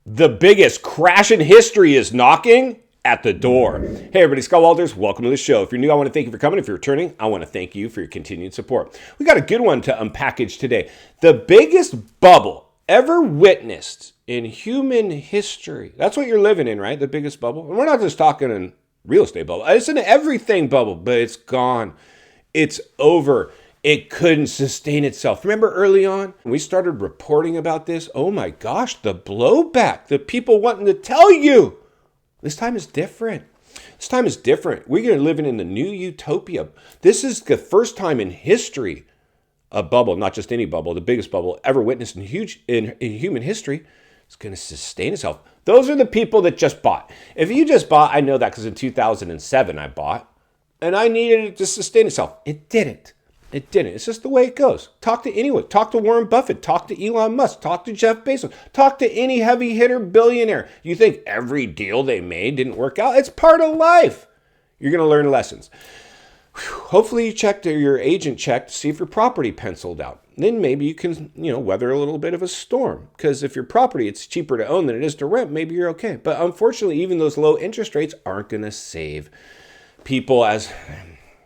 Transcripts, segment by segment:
The biggest crash in history is knocking at the door. Hey everybody, Scott Walters, welcome to the show. If you're new, I want to thank you for coming. If you're returning, I want to thank you for your continued support. We got a good one to unpackage today. The biggest bubble ever witnessed in human history. That's what you're living in, right? The biggest bubble. And we're not just talking in real estate bubble. It's an everything bubble, but it's gone. It's over. It couldn't sustain itself. Remember early on, when we started reporting about this? Oh my gosh, the blowback, the people wanting to tell you. This time is different. This time is different. We're living in the new utopia. This is the first time in history a bubble, not just any bubble, the biggest bubble ever witnessed in human history, is going to sustain itself. Those are the people that just bought. If you just bought, I know that because in 2007 I bought, and I needed it to sustain itself. It didn't. It didn't. It's just the way it goes. Talk to anyone. Talk to Warren Buffett. Talk to Elon Musk. Talk to Jeff Bezos. Talk to any heavy hitter billionaire. You think every deal they made didn't work out? It's part of life. You're going to learn lessons. Hopefully you checked, or your agent checked, to see if your property penciled out. Then maybe you can, weather a little bit of a storm. Because if your property, it's cheaper to own than it is to rent, maybe you're okay. But unfortunately, even those low interest rates aren't going to save people, as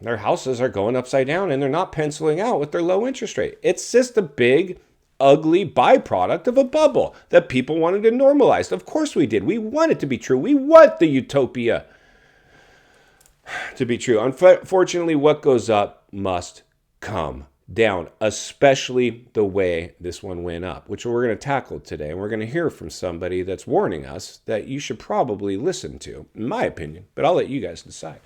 their houses are going upside down and they're not penciling out with their low interest rate. It's just a big, ugly byproduct of a bubble that people wanted to normalize. Of course we did. We want it to be true. We want the utopia to be true. Unfortunately, what goes up must come down, especially the way this one went up, which we're going to tackle today. And we're going to hear from somebody that's warning us that you should probably listen to, in my opinion, but I'll let you guys decide.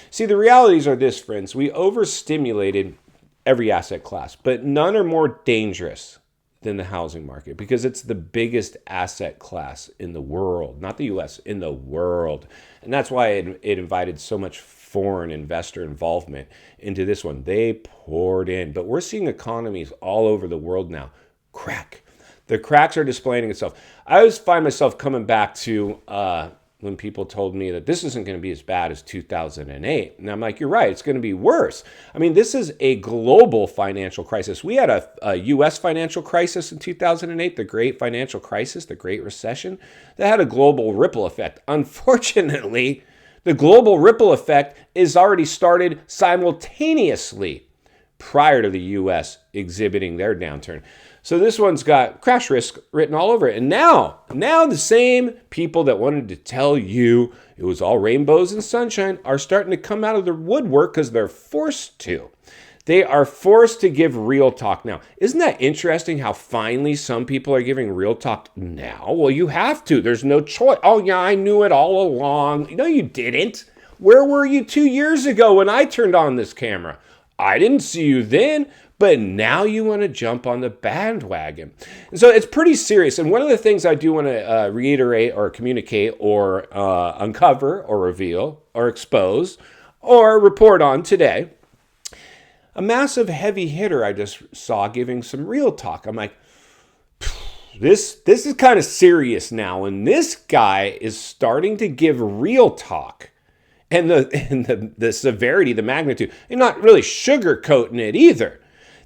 See, the realities are this, friends. We overstimulated every asset class, but none are more dangerous than the housing market because it's the biggest asset class in the world, not the U.S., in the world. And that's why it invited so much foreign investor involvement into this one. They poured in, but we're seeing economies all over the world now crack. The cracks are displaying itself. I always find myself coming back to when people told me that this isn't going to be as bad as 2008. And I'm like, you're right, it's going to be worse. I mean, this is a global financial crisis. We had a U.S. financial crisis in 2008, the Great Financial Crisis, the Great Recession, that had a global ripple effect. Unfortunately, the global ripple effect is already started simultaneously prior to the U.S. exhibiting their downturn. So this one's got crash risk written all over it. And now the same people that wanted to tell you it was all rainbows and sunshine are starting to come out of the woodwork because they're forced to. They are forced to give real talk now. Isn't that interesting how finally some people are giving real talk now? Well, you have to. There's no choice. Oh, yeah, I knew it all along. No, you didn't. Where were you 2 years ago when I turned on this camera? I didn't see you then. But now you want to jump on the bandwagon. And so it's pretty serious. And one of the things I do want to reiterate or communicate or uncover or reveal or expose or report on today, a massive heavy hitter I just saw giving some real talk. I'm like, this is kind of serious now. And this guy is starting to give real talk. And the severity, the magnitude, and not really sugarcoating it either.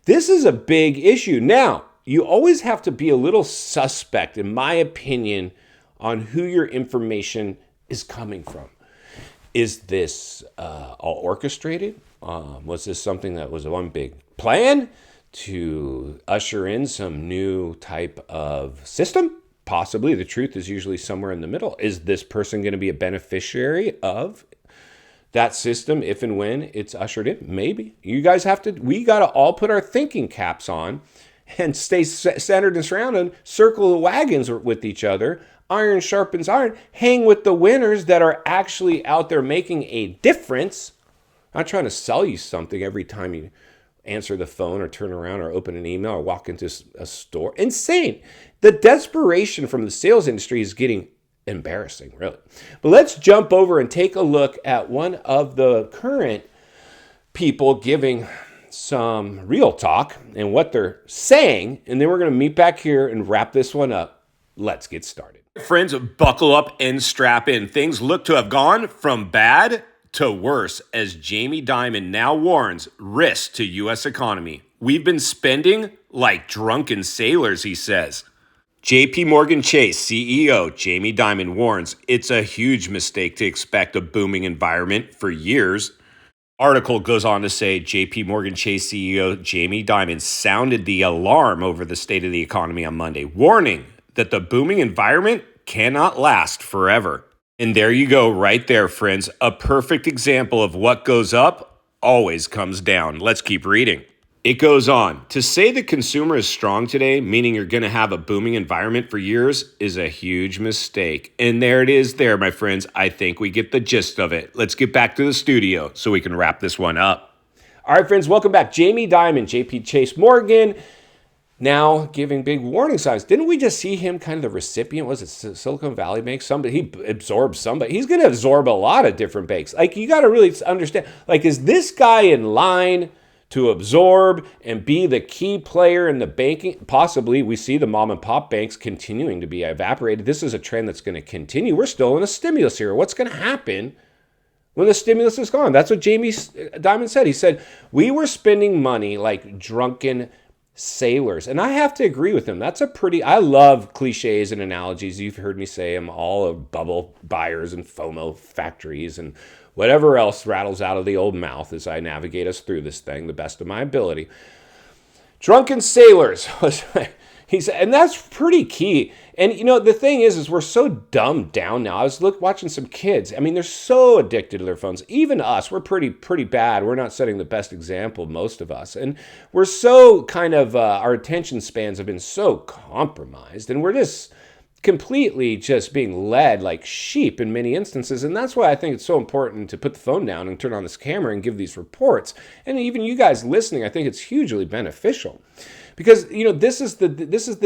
This is a big issue. Now, you always have to be a little suspect, in my opinion, on who your information is coming from. Is this all orchestrated? Was this something that was one big plan to usher in some new type of system? Possibly. The truth is usually somewhere in the middle. Is this person going to be a beneficiary of that system if and when it's ushered in? Maybe. We got to all put our thinking caps on and stay centered and surrounded, circle the wagons with each other, iron sharpens iron, hang with the winners that are actually out there making a difference. I'm not trying to sell you something every time you answer the phone or turn around or open an email or walk into a store. Insane. The desperation from the sales industry is getting embarrassing, really. But let's jump over and take a look at one of the current people giving some real talk and what they're saying, and then we're going to meet back here and wrap this one up. Let's get started. Friends, buckle up and strap in. Things look to have gone from bad to worse as Jamie Dimon now warns risk to U.S. economy. We've been spending like drunken sailors, he says. JP Morgan Chase CEO Jamie Dimon warns it's a huge mistake to expect a booming environment for years. Article goes on to say JP Morgan Chase CEO Jamie Dimon sounded the alarm over the state of the economy on Monday, warning that the booming environment cannot last forever. And there you go, right there, friends. A perfect example of what goes up always comes down. Let's keep reading. It goes on. To say the consumer is strong today, meaning you're going to have a booming environment for years, is a huge mistake. And there it is there, my friends. I think we get the gist of it. Let's get back to the studio so we can wrap this one up. All right, friends, welcome back. Jamie Dimon, JP Chase Morgan, now giving big warning signs. Didn't we just see him kind of the recipient? Was it Silicon Valley Bank? Somebody, he absorbed somebody. He's going to absorb a lot of different banks. Like, you got to really understand, like, is this guy in line to absorb and be the key player in the banking? Possibly. We see the mom and pop banks continuing to be evaporated. This is a trend that's going to continue. We're still in a stimulus era. What's going to happen when the stimulus is gone? That's what Jamie Dimon said. He said, we were spending money like drunken sailors. And I have to agree with him. That's a pretty, I love cliches and analogies. You've heard me say them all, of bubble buyers and FOMO factories and whatever else rattles out of the old mouth as I navigate us through this thing the best of my ability. Drunken sailors. He said, and that's pretty key. And you know, the thing is we're so dumbed down now. I was watching some kids. I mean, they're so addicted to their phones. Even us, we're pretty bad. We're not setting the best example, most of us. And we're so kind of, our attention spans have been so compromised. And we're just completely just being led like sheep in many instances. And that's why I think it's so important to put the phone down and turn on this camera and give these reports. And even you guys listening, I think it's hugely beneficial. Because, you know, this is the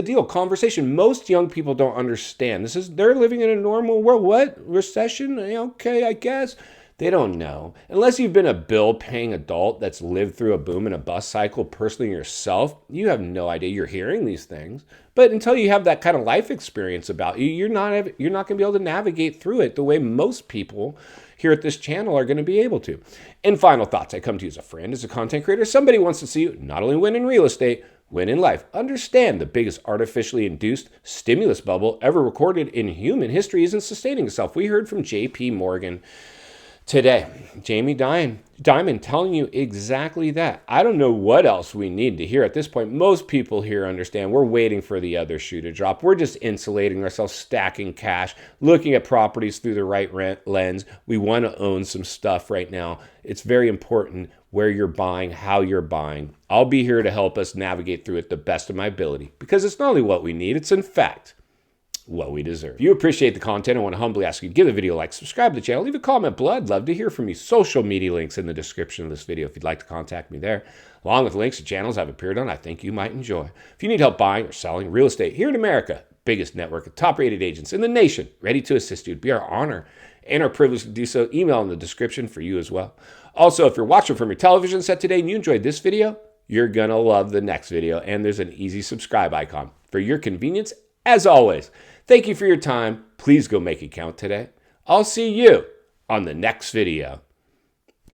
deal. Conversation. Most young people don't understand. They're living in a normal world. What? Recession? Okay, I guess. They don't know. Unless you've been a bill-paying adult that's lived through a boom and a bust cycle personally yourself, you have no idea. You're hearing these things. But until you have that kind of life experience about you, you're not going to be able to navigate through it the way most people here at this channel are going to be able to. And final thoughts. I come to you as a friend, as a content creator. Somebody wants to see you not only win in real estate, win in life. Understand the biggest artificially induced stimulus bubble ever recorded in human history isn't sustaining itself. We heard from JP Morgan today. Jamie Dimon telling you exactly that. I don't know what else we need to hear at this point. Most people here understand we're waiting for the other shoe to drop. We're just insulating ourselves, stacking cash, looking at properties through the right lens. We want to own some stuff right now. It's very important where you're buying, how you're buying. I'll be here to help us navigate through it the best of my ability, because it's not only what we need, it's in fact what we deserve. If you appreciate the content, I want to humbly ask you to give the video a like, subscribe to the channel, leave a comment below. I'd love to hear from you. Social media links in the description of this video if you'd like to contact me there, along with links to channels I've appeared on I think you might enjoy. If you need help buying or selling real estate here in America, biggest network of top-rated agents in the nation, ready to assist you. It'd be our honor and our privilege to do so. Email in the description for you as well. Also, if you're watching from your television set today and you enjoyed this video, you're going to love the next video, and there's an easy subscribe icon for your convenience. As always, thank you for your time. Please go make it count today. I'll see you on the next video.